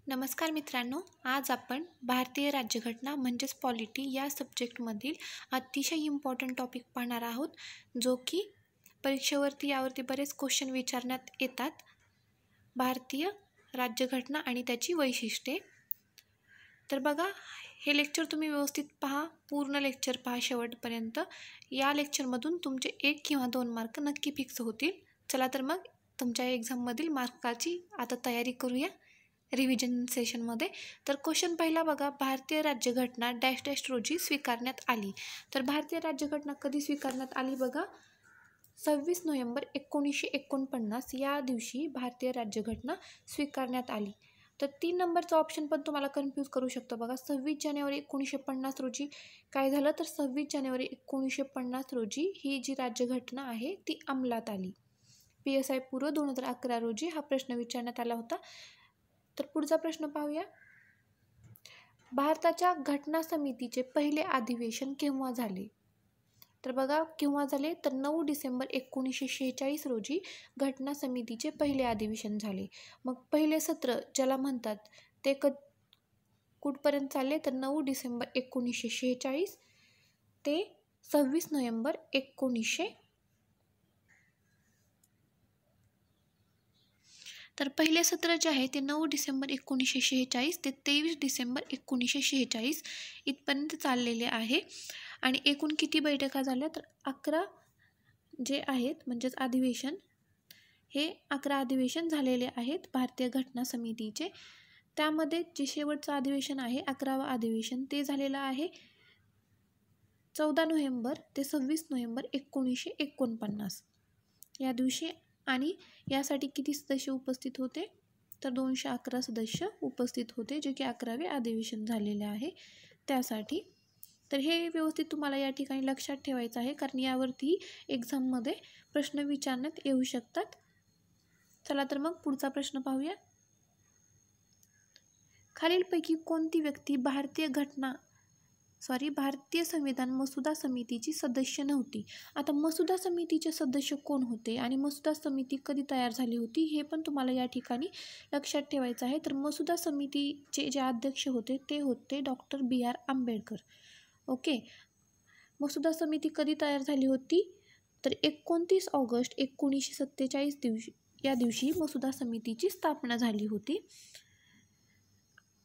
नमस्कार मित्रांनो, आज आपण भारतीय राज्यघटना म्हणजेच पॉलिटी या सब्जेक्टमधील अतिशय इम्पॉर्टंट टॉपिक पाहणार आहोत, जो की परीक्षेवरती यावरती बरेच क्वेश्चन विचारण्यात येतात. भारतीय राज्यघटना आणि त्याची वैशिष्ट्ये. तर बघा, हे लेक्चर तुम्ही व्यवस्थित पहा, पूर्ण लेक्चर पहा शेवटपर्यंत. या लेक्चरमधून तुमचे 1 किंवा 2 मार्क नक्की फिक्स होतील. चला तर मग तुमच्या एक्झाममधील मार्काची आता तयारी करूया रिव्हिजन सेशनमध्ये. तर क्वेश्चन पहिला बघा, भारतीय राज्यघटना डॅश डॅश रोजी स्वीकारण्यात आली. तर भारतीय राज्यघटना कधी स्वीकारण्यात आली बघा, 26 नोव्हेंबर 1949 या दिवशी भारतीय राज्यघटना स्वीकारण्यात आली. तर 3 नंबरचा ऑप्शन पण तुम्हाला कन्फ्यूज करू शकतो बघा. 26 जानेवारी 1950 रोजी काय झालं, तर 26 जानेवारी 1950 रोजी ही जी राज्यघटना आहे ती अंमलात आली. PSI पूर्व 2011 रोजी हा प्रश्न विचारण्यात आला होता. तर पुढचा प्रश्न पाहूया. भारताच्या घटना समितीचे पहिले अधिवेशन केव्हा झाले? तर बघा, केव्हा झाले, तर 9 डिसेंबर 1946 रोजी घटना समितीचे पहिले अधिवेशन झाले. मग पहिले सत्र ज्याला म्हणतात ते कुठपर्यंत चालले, तर 9 डिसेंबर 1946 ते 26 नोव्हेंबर 1946. तर पहिले सत्र जे आहे ते 9 डिसेंबर 1946 ते 23 डिसेंबर 1946 इथपर्यंत चाललेले आहे. आणि एकूण किती बैठका झाल्या, तर 11 जे आहेत, म्हणजेच अधिवेशन, हे 11 अधिवेशन झालेले आहेत भारतीय घटना समितीचे. त्यामध्ये जे शेवटचं अधिवेशन आहे, 11वा अधिवेशन, ते झालेलं आहे 14 नोव्हेंबर ते 26 नोव्हेंबर 1949 या दिवशी. आणि यासाठी किती सदस्य उपस्थित होते, तर 211 सदस्य उपस्थित होते, जे की 11वे अधिवेशन झालेले आहे त्यासाठी. तर हे व्यवस्थित तुम्हाला या ठिकाणी लक्षात ठेवायचं आहे, कारण यावरती एक्झाममध्ये प्रश्न विचारण्यात येऊ शकतात. चला तर मग पुढचा प्रश्न पाहूया. खालीलपैकी कोणती व्यक्ती भारतीय संविधान मसुदा समितीची सदस्य नव्हती? आता मसुदा समितीचे सदस्य कोण होते आणि मसुदा समिती कधी तयार झाली होती हे पण तुम्हाला या ठिकाणी लक्षात ठेवायचं आहे. तर मसुदा समितीचे जे अध्यक्ष होते ते होते डॉक्टर BR आंबेडकर. ओके. मसुदा समिती कधी तयार झाली होती, तर 29 ऑगस्ट 1947 या दिवशी मसुदा समितीची स्थापना झाली होती.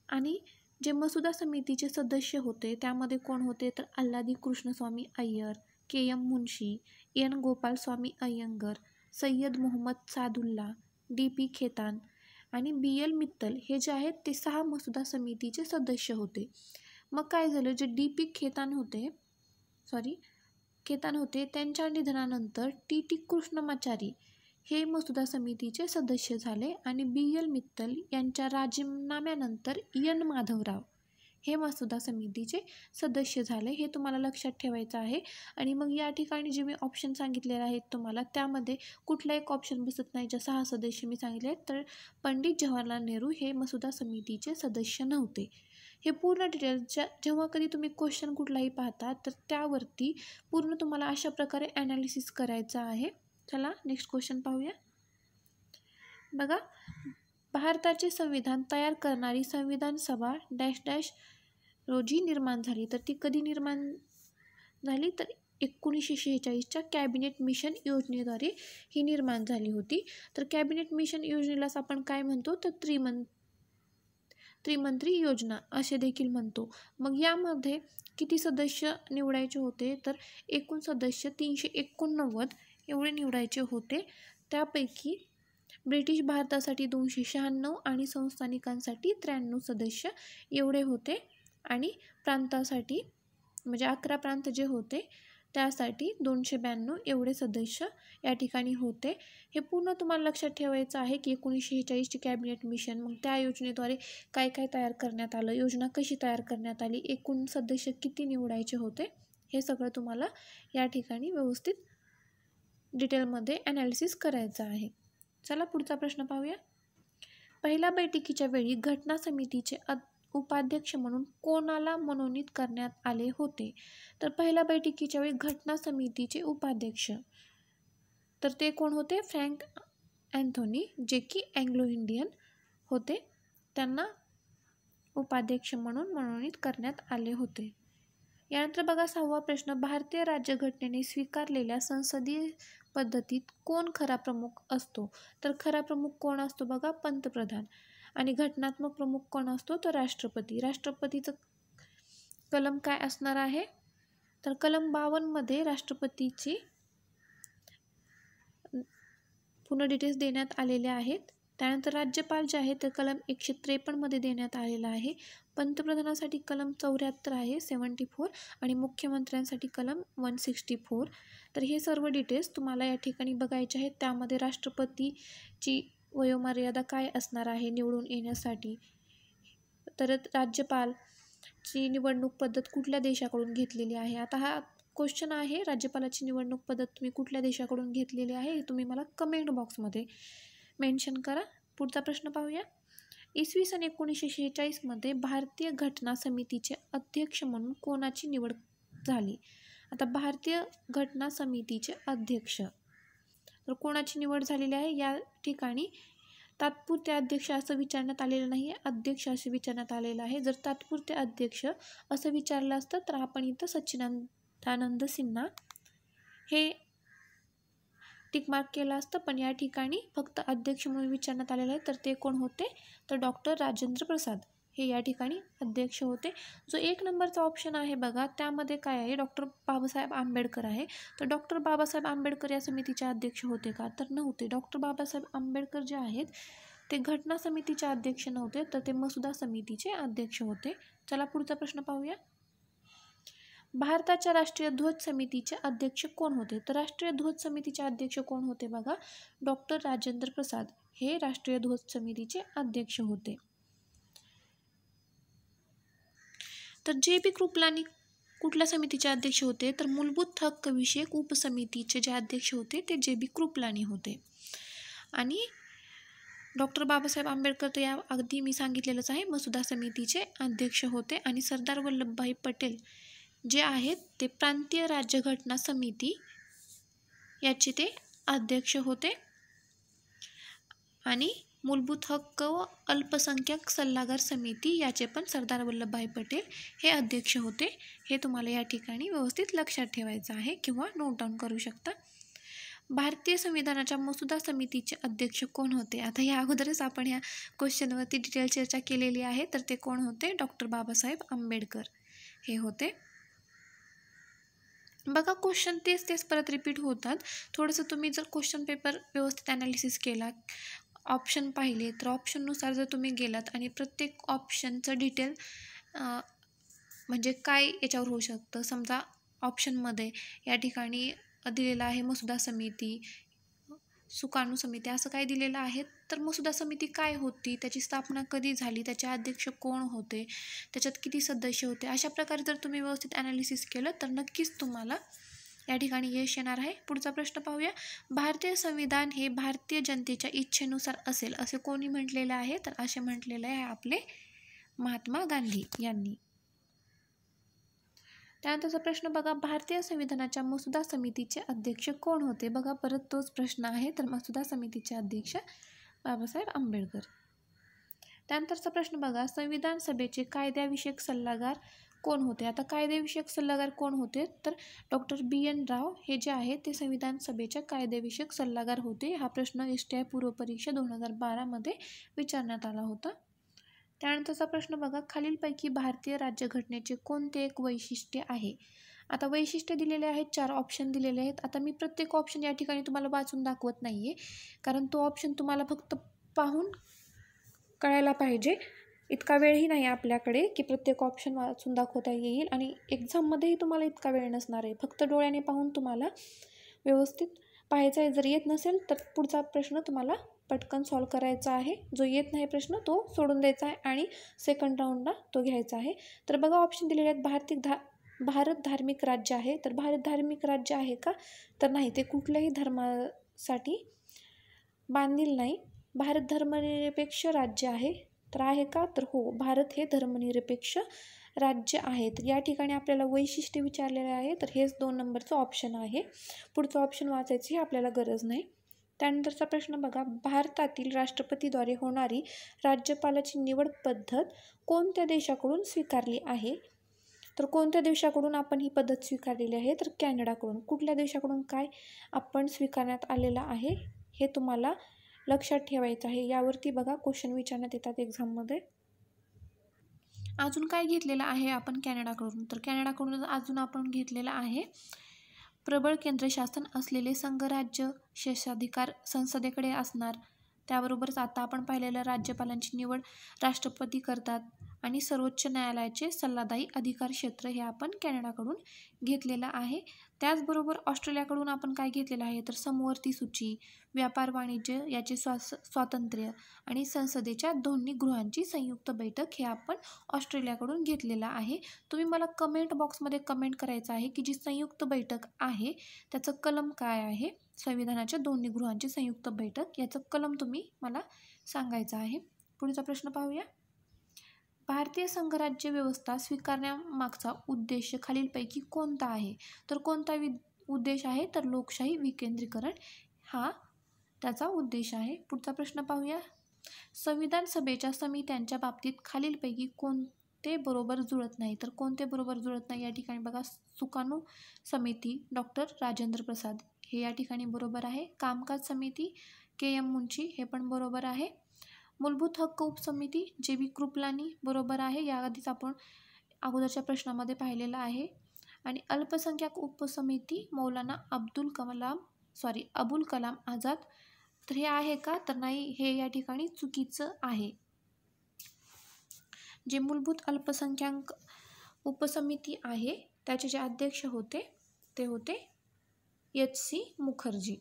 आणि जे मसुदा समितीचे सदस्य होते त्यामध्ये कोण होते, तर अल्लादी कृष्णस्वामी अय्यर, KM मुन्शी, N गोपालस्वामी अय्यंगर, सय्यद मोहम्मद सादुल्ला, DP खेतान आणि BL मित्तल हे जे आहेत ते 6 मसुदा समितीचे सदस्य होते. मग काय झालं, जे DP खेतान होते त्यांच्या निधनानंतर TT कृष्णमाचारी हे मसुदा समितीचे सदस्य झाले आणि BL मित्तल यांच्या राजीनाम्यानंतर N माधवराव हे मसुदा समितीचे सदस्य झाले. हे तुम्हाला लक्षात ठेवायचं आहे. आणि मग या ठिकाणी जे मी ऑप्शन सांगितलेले आहेत तुम्हाला, त्यामध्ये कुठला एक ऑप्शन बसत नाही. जे 6 सदस्य मी सांगितले आहेत, तर पंडित जवाहरलाल नेहरू हे मसुदा समितीचे सदस्य नव्हते. हे पूर्ण डिटेल्स जेव्हा कधी तुम्ही क्वेश्चन कुठलाही पाहता, तर त्यावरती पूर्ण तुम्हाला अशा प्रकारे ॲनालिसिस करायचं आहे. चला नेक्स्ट क्वेश्चन पाहूया. बघा, भारताचे संविधान तयार करणारी संविधान सभा डॅश डॅश रोजी निर्माण झाली. तर ती कधी निर्माण झाली, तर 1946च्या कॅबिनेट मिशन योजनेद्वारे ही निर्माण झाली होती. तर कॅबिनेट मिशन योजनेलाच आपण काय म्हणतो, तर त्रिमंत्री योजना असे देखील म्हणतो. मग यामध्ये किती सदस्य निवडायचे होते, तर एकूण सदस्य 389 एवढे निवडायचे होते. त्यापैकी ब्रिटिश भारतासाठी 296 आणि संस्थानिकांसाठी 93 सदस्य एवढे होते. आणि प्रांतासाठी म्हणजे 11 प्रांत जे होते त्यासाठी 292 एवढे सदस्य या ठिकाणी होते. हे पूर्ण तुम्हाला लक्षात ठेवायचं आहे की 1946ची कॅबिनेट मिशन, मग त्या योजनेद्वारे काय काय तयार करण्यात आलं, योजना कशी तयार करण्यात आली, एकूण सदस्य किती निवडायचे होते, हे सगळं तुम्हाला या ठिकाणी व्यवस्थित डिटेलमध्ये ॲनालिसिस करायचं आहे. चला पुढचा प्रश्न पाहूया. पहिल्या बैठकीच्या वेळी घटना समितीचे उपाध्यक्ष म्हणून कोणाला मनोनीत करण्यात आले होते? तर पहिल्या बैठकीच्या वेळी घटना समितीचे उपाध्यक्ष, तर ते कोण होते? फ्रँक अँथोनी, जे की अँग्लो इंडियन होते. त्यांना उपाध्यक्ष म्हणून मनोनीत करण्यात आले होते. यानंतर बघा 6वा प्रश्न, भारतीय राज्यघटनेने स्वीकारलेल्या संसदीय पद्धतीत कोण खरा प्रमुख असतो? तर खरा प्रमुख कोण असतो बघा? पंतप्रधान. आणि घटनात्मक प्रमुख कोण असतो? तर राष्ट्रपती. राष्ट्रपतीचं कलम काय असणार आहे? तर कलम 52 मध्ये राष्ट्रपतीची पूर्ण डिटेल्स देण्यात आलेल्या आहेत. त्यानंतर राज्यपाल जे आहे ते कलम 153 मध्ये देण्यात आलेलं आहे. पंतप्रधानासाठी कलम 74 आहे 74 आणि मुख्यमंत्र्यांसाठी कलम 164. तर हे सर्व डिटेल्स तुम्हाला या ठिकाणी बघायचे आहेत. त्यामध्ये राष्ट्रपतीची वयोमर्यादा काय असणार आहे निवडून येण्यासाठी, तर राज्यपालची निवडणूक पद्धत कुठल्या देशाकडून घेतलेली आहे. आता हा क्वेश्चन आहे, राज्यपालाची निवडणूक पद्धत तुम्ही कुठल्या देशाकडून घेतलेली आहे हे तुम्ही मला कमेंट बॉक्समध्ये मेन्शन करा. पुढचा प्रश्न पाहूया. इसवी सन 1946 मध्ये भारतीय घटना समितीचे अध्यक्ष म्हणून कोणाची निवड झाली? आता भारतीय घटना समितीचे अध्यक्ष तर कोणाची निवड झालेली आहे? या ठिकाणी तात्पुरते अध्यक्ष असं विचारण्यात आलेलं नाही, अध्यक्ष असे विचारण्यात आलेलं आहे. जर तात्पुरते अध्यक्ष असं विचारलं असतं तर आपण इथं सच्चिदानंद सिन्हा हे टिकमार्क केलं असतं, पण या ठिकाणी फक्त अध्यक्ष म्हणून विचारण्यात आलेलं आहे. तर ते कोण होते? तर डॉक्टर राजेंद्र प्रसाद हे या ठिकाणी अध्यक्ष होते. जो 1 नंबरचा ऑप्शन आहे बघा, त्यामध्ये काय आहे? डॉक्टर बाबासाहेब आंबेडकर आहे. तर डॉक्टर बाबासाहेब आंबेडकर या समितीचे अध्यक्ष होते का? तर नव्हते. डॉक्टर बाबासाहेब आंबेडकर जे आहेत ते घटना समितीचे अध्यक्ष नव्हते, तर ते मसुदा समितीचे अध्यक्ष होते. चला पुढचा प्रश्न पाहूया. भारताच्या राष्ट्रीय ध्वज समितीचे अध्यक्ष कोण होते? तर राष्ट्रीय ध्वज समितीचे अध्यक्ष कोण होते बघा? डॉक्टर राजेंद्र प्रसाद हे राष्ट्रीय ध्वज समितीचे अध्यक्ष होते. तर जे.बी. कृपलानी कुठल्या समितीचे अध्यक्ष होते? तर मूलभूत हक्क विषयक उपसमितीचे जे अध्यक्ष होते ते जे.बी. कृपलानी होते. आणि डॉक्टर बाबासाहेब आंबेडकर तर या अगदी मी सांगितलेलंच आहे मसुदा समितीचे अध्यक्ष होते. आणि सरदार वल्लभभाई पटेल जे आहेत ते प्रांतीय राज्यघटना समिती याचे ते अध्यक्ष होते. आणि मूलभूत हक्क व अल्पसंख्याक सल्लागार समिती याचे पण सरदार वल्लभभाई पटेल हे अध्यक्ष होते. हे तुम्हाला या ठिकाणी व्यवस्थित लक्षात ठेवायचं आहे किंवा नोट डाऊन करू शकता. भारतीय संविधानाच्या मसुदा समितीचे अध्यक्ष कोण होते? आता या अगोदरच आपण ह्या क्वेश्चनवरती डिटेल चर्चा केलेली आहे. तर ते कोण होते? डॉक्टर बाबासाहेब आंबेडकर हे होते. बघा क्वेश्चन तेच परत रिपीट होतात. थोडंसं तुम्ही जर क्वेश्चन पेपर व्यवस्थित ॲनालिसिस केला, ऑप्शन पाहिले, तर ऑप्शननुसार जर तुम्ही गेलात आणि प्रत्येक ऑप्शनचं डिटेल म्हणजे काय याच्यावर होऊ शकतं, समजा ऑप्शनमध्ये या ठिकाणी दिलेलं आहे मसुदा समिती, सुकाणू समिती असं काय दिलेलं आहे. तर मसुदा समिती काय होती, त्याची स्थापना कधी झाली, त्याचे अध्यक्ष कोण होते, त्याच्यात किती सदस्य होते, अशा प्रकारे जर तुम्ही व्यवस्थित ॲनालिसिस केलं तर नक्कीच तुम्हाला या ठिकाणी यश येणार आहे. पुढचा प्रश्न पाहूया. भारतीय संविधान हे भारतीय जनतेच्या इच्छेनुसार असेल असे कोणी म्हटलेलं आहे? तर असे म्हटलेले आहे आपले महात्मा गांधी यांनी. त्यानंतरचा प्रश्न बघा. भारतीय संविधानाच्या मसुदा समितीचे अध्यक्ष कोण होते? बघा परत तोच प्रश्न आहे. तर मसुदा समितीचे अध्यक्ष बाबासाहेब आंबेडकर. त्यानंतरचा प्रश्न बघा. संविधान सभेचे कायद्याविषयक सल्लागार कोण होते? आता कायद्याविषयक सल्लागार कोण होते? तर डॉक्टर B.N. राव हे जे आहे ते संविधान सभेच्या कायद्याविषयक सल्लागार होते. हा प्रश्न STI पूर्व परीक्षा 2012 मध्ये विचारण्यात आला होता. त्यानंतरचा प्रश्न बघा. खालीलपैकी भारतीय राज्यघटनेचे कोणते एक वैशिष्ट्य आहे? आता वैशिष्ट्य दिलेले आहेत, 4 ऑप्शन दिलेले आहेत. आता मी प्रत्येक ऑप्शन या ठिकाणी तुम्हाला वाचून दाखवत नाही आहे, कारण तो ऑप्शन तुम्हाला फक्त पाहून कळायला पाहिजे. इतका वेळही नाही आपल्याकडे की प्रत्येक ऑप्शन वाचून दाखवता येईल, आणि एक्झाममध्येही तुम्हाला इतका वेळ नसणार आहे. फक्त डोळ्याने पाहून तुम्हाला व्यवस्थित पाहायचं आहे. जर येत नसेल तर पुढचा प्रश्न तुम्हाला पटकन सॉल्व करायचा आहे. जो येत नाही प्रश्न तो सोडून द्यायचा आहे आणि सेकंड राऊंडला तो घ्यायचा आहे. तर बघा ऑप्शन दिलेले आहेत. भारत धार्मिक राज्य आहे. तर भारत धार्मिक राज्य आहे का? तर नाही, ते कुठल्याही धर्मासाठी बांधील नाही. भारत धर्मनिरपेक्ष राज्य आहे. तर आहे का? तर हो, भारत हे धर्मनिरपेक्ष राज्य आहे. तर या ठिकाणी आपल्याला वैशिष्ट्य विचारलेले आहे. तर हेच 2 नंबरचं ऑप्शन आहे. पुढचं ऑप्शन वाचायची आपल्याला गरज नाही. त्यानंतरचा प्रश्न बघा, भारतातील राष्ट्रपतीद्वारे होणारी राज्यपालाची निवड पद्धत कोणत्या देशाकडून स्वीकारली आहे? तर कोणत्या देशाकडून आपण ही पद्धत स्वीकारलेली आहे? तर कॅनडाकडून. कुठल्या देशाकडून काय आपण स्वीकारण्यात आलेला आहे हे तुम्हाला लक्षात ठेवायचं आहे. यावरती बघा क्वेश्चन विचारण्यात येतात एक्झाममध्ये. अजून काय घेतलेलं आहे आपण कॅनडाकडून? तर कॅनडाकडून अजून आपण घेतलेलं आहे प्रबळ केंद्रशासन असलेले संघराज्य, शेषाधिकार संसदेकडे असणार. त्याबरोबरच आता आपण पाहिलेलं राज्यपालांची निवड राष्ट्रपती करतात आणि सर्वोच्च न्यायालयाचे सल्लादायी अधिकार क्षेत्र हे आपण कॅनडाकडून घेतलेलं आहे. त्याचबरोबर ऑस्ट्रेलियाकडून आपण काय घेतलेलं आहे? तर समवर्ती सूची, व्यापार वाणिज्य याचे स्वातंत्र्य आणि संसदेच्या दोन्ही गृहांची संयुक्त बैठक हे आपण ऑस्ट्रेलियाकडून घेतलेलं आहे. तुम्ही मला कमेंट बॉक्समध्ये कमेंट करायचं आहे की जी संयुक्त बैठक आहे त्याचं कलम काय आहे? संविधानाच्या दोन्ही गृहांची संयुक्त बैठक याचं कलम तुम्ही मला सांगायचं आहे. पुढचा प्रश्न पाहूया. भारतीय संघराज्य व्यवस्था स्वीकारण्यामागचा उद्देश खालीलपैकी कोणता आहे? तर कोणता उद्देश आहे? तर लोकशाही विकेंद्रीकरण हा त्याचा उद्देश आहे. पुढचा प्रश्न पाहूया. संविधान सभेच्या समित्यांच्या बाबतीत खालीलपैकी कोणते बरोबर जुळत नाही? तर कोणते बरोबर जुळत नाही? या ठिकाणी बघा, सुकाणू समिती डॉक्टर राजेंद्र प्रसाद हे या ठिकाणी बरोबर आहे. कामकाज समिती के.एम. मुंशी हे पण बरोबर आहे. मूलभूत हक्क उपसमिती जे.बी. कृपलानी बरोबर आहे. या आधीच आपण अगोदरच्या प्रश्नामध्ये पाहिलेलं आहे. आणि अल्पसंख्याक उपसमिती मौलाना अबुल कलाम आझाद. तर हे आहे का? तर नाही, हे या ठिकाणी चुकीचं आहे. जे मूलभूत अल्पसंख्याक उपसमिती आहे त्याचे जे अध्यक्ष होते ते होते एच.सी. मुखर्जी.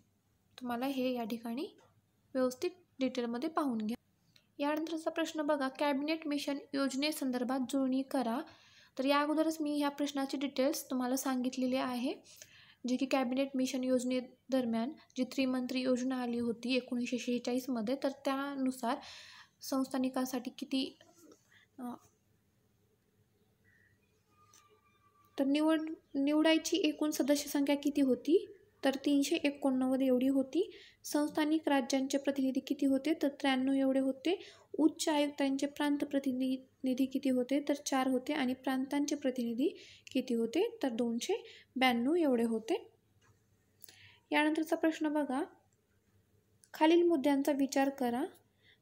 तुम्हाला हे या ठिकाणी व्यवस्थित डिटेलमध्ये पाहून घ्या. यानंतरचा प्रश्न बघा, कॅबिनेट मिशन योजनेसंदर्भात जुळणी करा. तर या अगोदरच मी ह्या प्रश्नाची डिटेल्स तुम्हाला सांगितलेली आहे, जे की कॅबिनेट मिशन योजनेदरम्यान जी त्रिमंत्री योजना आली होती 1946 मध्ये. तर त्यानुसार संस्थानिकांसाठी किती तर निवडायची एकूण सदस्य संख्या किती होती? तर 389 एवढी होती. संस्थानिक राज्यांचे प्रतिनिधी किती होते? तर 93 एवढे होते. उच्च आयुक्तांचे प्रांत प्रतिनिधी किती होते? तर 4 होते. आणि प्रांतांचे प्रतिनिधी किती होते? तर 292 एवढे होते. यानंतरचा प्रश्न बघा, खालील मुद्द्यांचा विचार करा.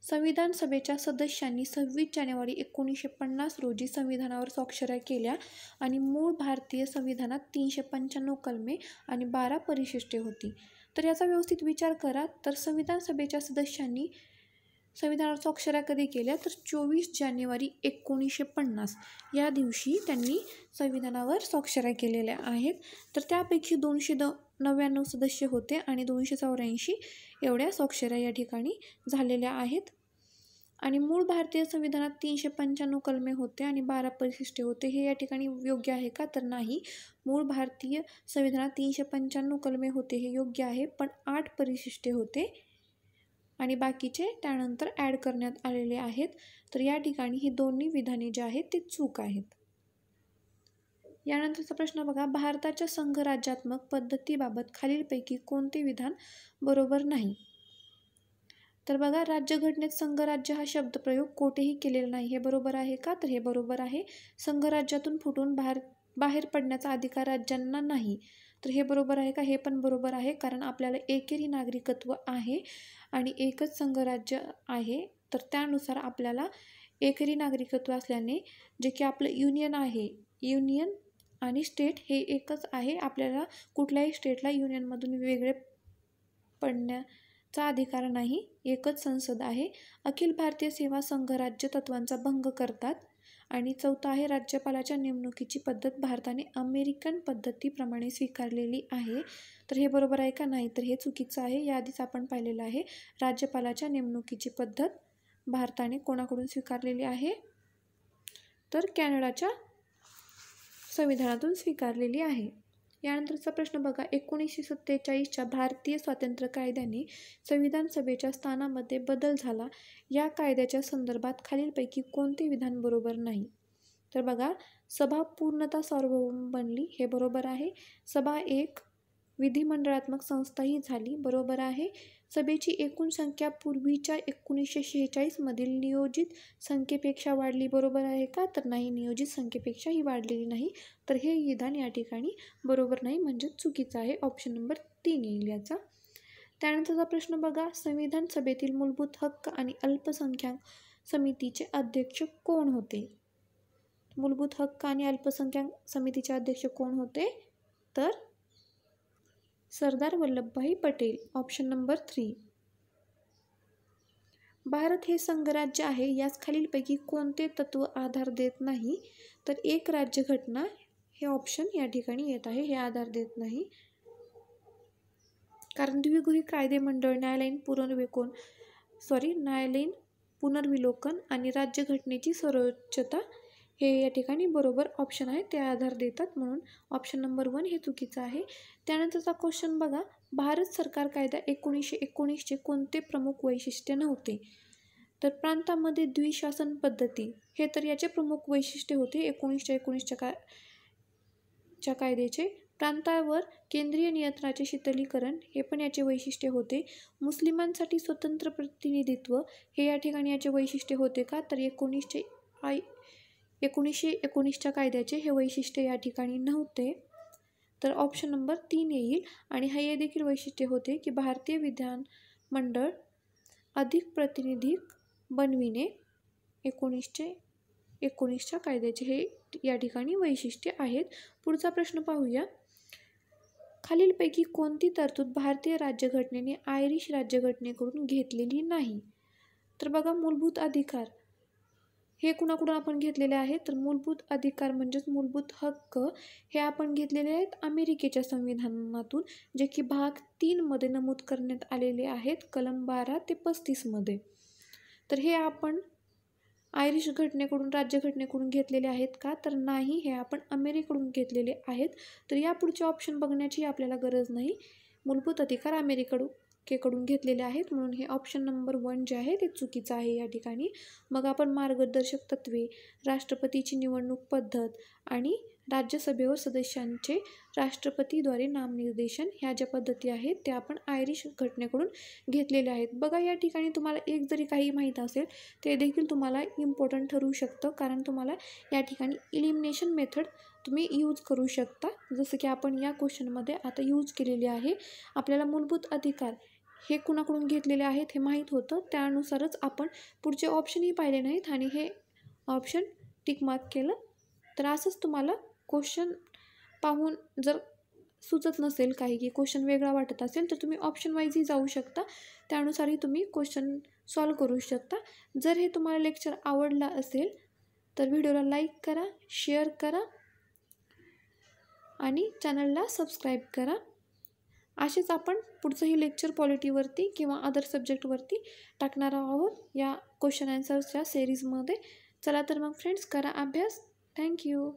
संविधान सभेच्या सदस्यांनी 26 जानेवारी 1950 रोजी संविधानावर स्वाक्षऱ्या केल्या आणि मूळ भारतीय संविधानात 395 कलमे आणि 12 परिशिष्टे होती. तर याचा व्यवस्थित विचार करा. तर संविधान सभेच्या सदस्यांनी संविधानावर स्वाक्षऱ्या कधी केल्या? तर 24 जानेवारी 1950 या दिवशी त्यांनी संविधानावर स्वाक्षऱ्या केलेल्या आहेत. तर त्यापैकी 299 सदस्य होते आणि 284 एवढ्या स्वाक्षऱ्या या ठिकाणी झालेल्या आहेत. आणि मूळ भारतीय संविधानात 395 कलमे होते आणि 12 परिशिष्टे होते. हे या ठिकाणी योग्य आहे का? तर नाही. मूळ भारतीय संविधानात 395 कलमे होते हे योग्य आहे, पण 8 परिशिष्टे होते आणि बाकीचे त्यानंतर ॲड करण्यात आलेले आहेत. तर या ठिकाणी ही दोन्ही विधाने जे आहेत ते चूक आहेत. यानंतरचा प्रश्न बघा, भारताच्या संघराज्यात्मक पद्धतीबाबत खालीलपैकी कोणते विधान बरोबर नाही? तर बघा, राज्यघटनेत संघराज्य हा शब्दप्रयोग कोठेही केलेला नाही. हे बरोबर आहे का? तर हे बरोबर आहे. संघराज्यातून फुटून बाहेर पडण्याचा अधिकार राज्यांना नाही. तर हे बरोबर आहे का? हे पण बरोबर आहे, कारण आपल्याला एकेरी नागरिकत्व आहे आणि एकच संघराज्य आहे. तर त्यानुसार आपल्याला एकेरी नागरिकत्व असल्याने जे की आपलं युनियन आहे, युनियन आणि स्टेट हे एकच आहे. आपल्याला कुठल्याही स्टेटला युनियनमधून वेगळे पडण्याचा अधिकार नाही. एकच संसद आहे. अखिल भारतीय सेवा संघराज्य तत्वांचा भंग करतात. आणि 4 आहे, राज्यपालाच्या नेमणुकीची पद्धत भारताने अमेरिकन पद्धतीप्रमाणे स्वीकारलेली आहे. तर हे बरोबर आहे का? नाही. तर हे चुकीचं आहे. याआधीच आपण पाहिलेलं आहे. राज्यपालाच्या नेमणुकीची पद्धत भारताने कोणाकडून स्वीकारलेली आहे? तर कॅनडाच्या संविधानातून स्वीकारलेली आहे. यानंतरचा प्रश्न बघा, 1947च्या भारतीय स्वातंत्र्य कायद्याने संविधान सभेच्या स्थानामध्ये बदल झाला. या कायद्याच्या संदर्भात खालीलपैकी कोणते विधान बरोबर नाही? तर बघा, सभा पूर्णतः सार्वभौम बनली. हे बरोबर आहे. सभा एक विधिमंडळात्मक संस्थाही झाली. बरोबर आहे. सभेची एकूण संख्या पूर्वीच्या 1946 मधील नियोजित संख्येपेक्षा वाढली, बरोबर आहे का? तर नाही, नियोजित संख्येपेक्षा ही वाढलेली नाही. तर हे विधान या ठिकाणी बरोबर नाही, म्हणजे चुकीचं आहे. ऑप्शन नंबर 3 येईल याचा. त्यानंतरचा प्रश्न बघा, संविधान सभेतील मूलभूत हक्क आणि अल्पसंख्याक समितीचे अध्यक्ष कोण होते? मूलभूत हक्क आणि अल्पसंख्याक समितीचे अध्यक्ष कोण होते? तर सरदार वल्लभभाई पटेल. Option number 3. भारत हे संघराज्य आहे, यास खालीलपैकी कोणते तत्व आधार देत नाही? तर एक राज्यघटना हे ऑप्शन या ठिकाणी येत आहे, हे आधार देत नाही. कारण द्विगृही कायदे मंडळ, न्यायालयीन पुनर्विलोकन आणि राज्यघटनेची सर्वोच्चता हे या ठिकाणी बरोबर ऑप्शन आहे, ते आधार देतात. म्हणून ऑप्शन नंबर 1 हे चुकीचं आहे. त्यानंतरचा क्वेश्चन बघा, भारत सरकार कायदा 1919चे कोणते प्रमुख वैशिष्ट्य नव्हते? तर प्रांतामध्ये द्विशासन पद्धती हे तर याचे प्रमुख वैशिष्ट्य होते 1919च्या कायद्याचे. प्रांतावर केंद्रीय नियंत्रणाचे शीतलीकरण हे पण याचे वैशिष्ट्य होते. मुस्लिमांसाठी स्वतंत्र प्रतिनिधित्व हे या ठिकाणी याचे वैशिष्ट्य होते का? तर 1919च्या कायद्याचे हे वैशिष्ट्य या ठिकाणी नव्हते. तर ऑप्शन नंबर 3 येईल. आणि हे देखील वैशिष्ट्य होते की भारतीय विधानमंडळ अधिक प्रातिनिधिक बनविणे 1919च्या कायद्याचे हे या ठिकाणी वैशिष्ट्य आहेत. पुढचा प्रश्न पाहूया, खालीलपैकी कोणती तरतूद भारतीय राज्यघटनेने आयरिश राज्यघटनेकडून घेतलेली नाही? तर बघा, मूलभूत अधिकार हे कुणाकडून आपण घेतलेले आहेत? तर मूलभूत अधिकार म्हणजेच मूलभूत हक्क हे आपण घेतलेले आहेत अमेरिकेच्या संविधानातून, जे की भाग 3 मध्ये नमूद करण्यात आलेले आहेत, कलम 12 ते 35 मध्ये. तर हे आपण आयरिश घटनेकडून, राज्यघटनेकडून घेतलेले आहेत का? तर नाही, हे आपण अमेरिकेकडून घेतलेले आहेत. तर या पुढचे ऑप्शन बघण्याची आपल्याला गरज नाही. मूलभूत अधिकार अमेरिकेकडून घेतलेले आहेत, म्हणून हे ऑप्शन नंबर 1 जे आहे ते चुकीचं आहे या ठिकाणी. मग आपण मार्गदर्शक तत्त्वे, राष्ट्रपतीची निवडणूक पद्धत आणि राज्यसभेवर सदस्यांचे राष्ट्रपतीद्वारे नामनिर्देशन ह्या ज्या पद्धती आहेत त्या आपण आयरिश घटनेकडून घेतलेल्या आहेत. बघा, या ठिकाणी तुम्हाला एक जरी काही माहीत असेल ते देखील तुम्हाला इम्पॉर्टंट ठरू शकतं, कारण तुम्हाला या ठिकाणी इलिमिनेशन मेथड तुम्ही यूज करू शकता, जसं की आपण या क्वेश्चनमध्ये आता यूज केलेली आहे. आपल्याला मूलभूत अधिकार हे कुणाकडून घेतलेले आहेत हे माहीत होतं, त्यानुसारच आपण पुढचे ऑप्शनही पाहिले नाहीत आणि हे ऑप्शन टिकमार्क केलं. तर असंच तुम्हाला क्वेश्चन पाहून जर सुचत नसेल काही, की क्वेश्चन वेगळा वाटत असेल, तर तुम्ही ऑप्शन वाईजही जाऊ शकता, त्यानुसारही तुम्ही क्वेश्चन सॉल्व करू शकता. जर हे तुम्हाला लेक्चर आवडला असेल तर व्हिडिओला लाईक करा, शेअर करा आणि चॅनलला सबस्क्राईब करा. असेच आपण पुढचंही लेक्चर पॉलिटीवरती किंवा अदर सब्जेक्टवरती टाकणार आहोत या क्वेश्चन आन्सरच्या सिरीजमध्ये. चला तर मग फ्रेंड्स, करा अभ्यास. थँक्यू.